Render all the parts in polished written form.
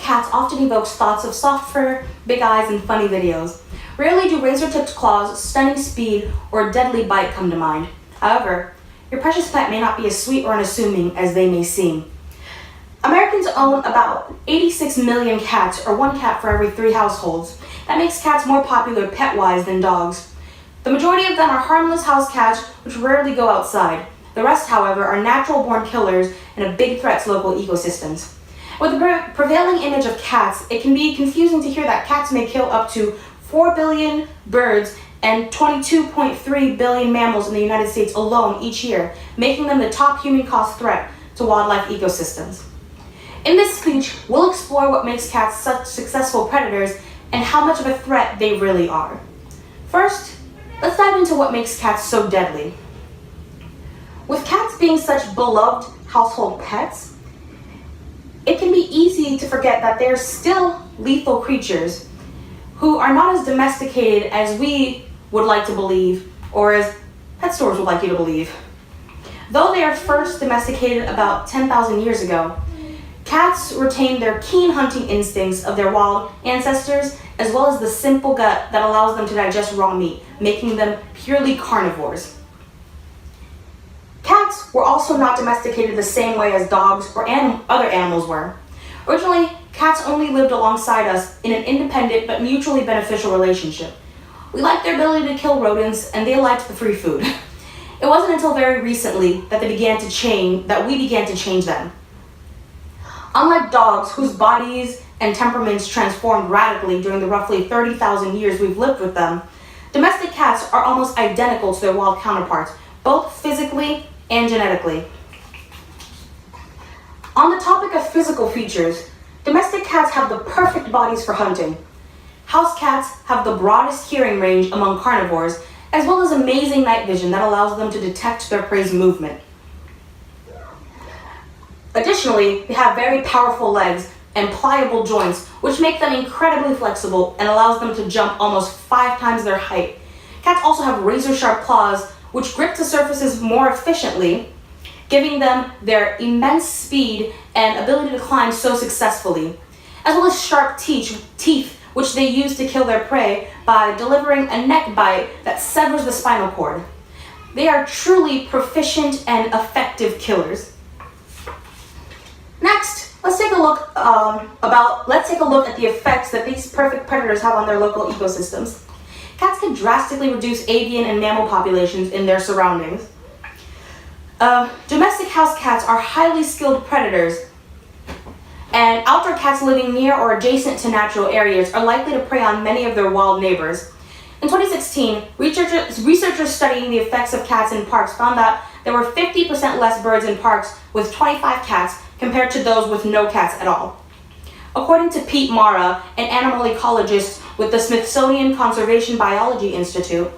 cats often evokes thoughts of soft fur, big eyes, and funny videos. Rarely do razor-tipped claws, stunning speed, or deadly bite come to mind. However, your precious pet may not be as sweet or unassuming as they may seem. Americans own about 86 million cats, or one cat for every 3 households. That makes cats more popular pet-wise than dogs. The majority of them are harmless house cats, which rarely go outside. The rest, however, are natural-born killers and a big threat to local ecosystems. With the prevailing image of cats, it can be confusing to hear that cats may kill up to 4 billion birds and 22.3 billion mammals in the United States alone each year, making them the top human-caused threat to wildlife ecosystems. In this speech, we'll explore what makes cats such successful predators and how much of a threat they really are. First, let's dive into what makes cats so deadly. With cats being such beloved household pets, it can be easy to forget that they're still lethal creatures who are not as domesticated as we would like to believe, or as pet stores would like you to believe. Though they are first domesticated about 10,000 years ago, cats retain their keen hunting instincts of their wild ancestors, as well as the simple gut that allows them to digest raw meat, making them purely carnivores. Cats were also not domesticated the same way as dogs or other animals were. Originally, cats only lived alongside us in an independent but mutually beneficial relationship. We liked their ability to kill rodents, and they liked the free food. It wasn't until very recently that we began to change them. Unlike dogs, whose bodies and temperaments transformed radically during the roughly 30,000 years we've lived with them, domestic cats are almost identical to their wild counterparts, both physically and genetically. On the topic of physical features, domestic cats have the perfect bodies for hunting. House cats have the broadest hearing range among carnivores, as well as amazing night vision that allows them to detect their prey's movement. Additionally, they have very powerful legs and pliable joints, which make them incredibly flexible and allows them to jump almost 5 times their height. Cats also have razor-sharp claws, which grip the surfaces more efficiently, giving them their immense speed and ability to climb so successfully, as well as sharp teeth, which they use to kill their prey by delivering a neck bite that severs the spinal cord. They are truly proficient and effective killers. Next, let's take a look at the effects that these perfect predators have on their local ecosystems. Cats can drastically reduce avian and mammal populations in their surroundings. Domestic house cats are highly skilled predators, and outdoor cats living near or adjacent to natural areas are likely to prey on many of their wild neighbors. In 2016, researchers studying the effects of cats in parks found that there were 50% less birds in parks with 25 cats compared to those with no cats at all. According to Pete Mara, an animal ecologist with the Smithsonian Conservation Biology Institute,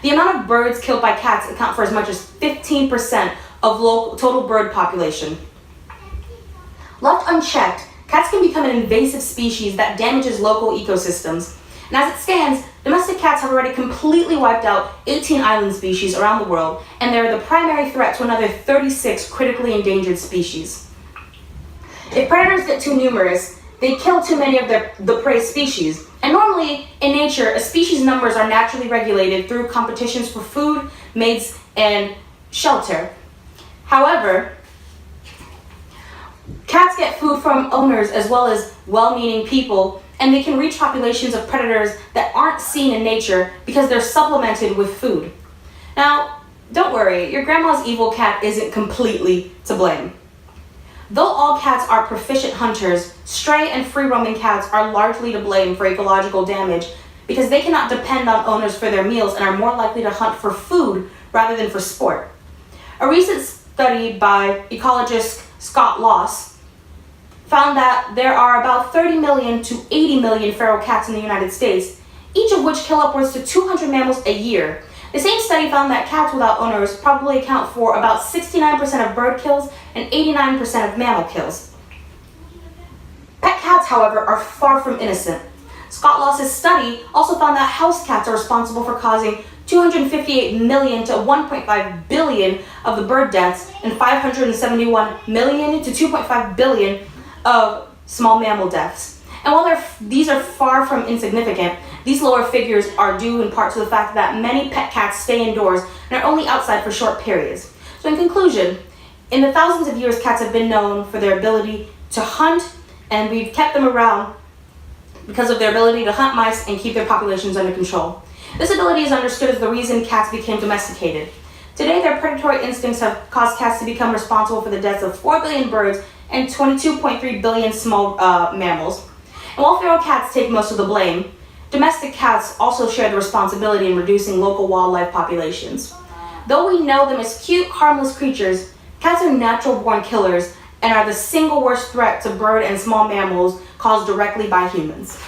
the amount of birds killed by cats account for as much as 15% of total bird population. Left unchecked, cats can become an invasive species that damages local ecosystems. And as it stands, domestic cats have already completely wiped out 18 island species around the world, and they're the primary threat to another 36 critically endangered species. If predators get too numerous, they kill too many of the prey species. And normally, in nature, a species' numbers are naturally regulated through competitions for food, mates, and shelter. However, cats get food from owners as well as well-meaning people, and they can reach populations of predators that aren't seen in nature because they're supplemented with food. Now, don't worry, your grandma's evil cat isn't completely to blame. Though all cats are proficient hunters, stray and free-roaming cats are largely to blame for ecological damage because they cannot depend on owners for their meals and are more likely to hunt for food rather than for sport. A recent study by ecologist Scott Loss found that there are about 30 million to 80 million feral cats in the United States, each of which kill upwards to 200 mammals a year. The same study found that cats without owners probably account for about 69% of bird kills and 89% of mammal kills. Pet cats, however, are far from innocent. Scott Loss's study also found that house cats are responsible for causing 258 million to 1.5 billion of the bird deaths and 571 million to 2.5 billion of small mammal deaths. And while these are far from insignificant, these lower figures are due in part to the fact that many pet cats stay indoors and are only outside for short periods. So in conclusion, in the thousands of years cats have been known for their ability to hunt, and we've kept them around because of their ability to hunt mice and keep their populations under control. This ability is understood as the reason cats became domesticated. Today, their predatory instincts have caused cats to become responsible for the deaths of 4 billion birds and 22.3 billion small mammals. And while feral cats take most of the blame, domestic cats also share the responsibility in reducing local wildlife populations. Though we know them as cute, harmless creatures, cats are natural-born killers and are the single worst threat to bird and small mammals caused directly by humans.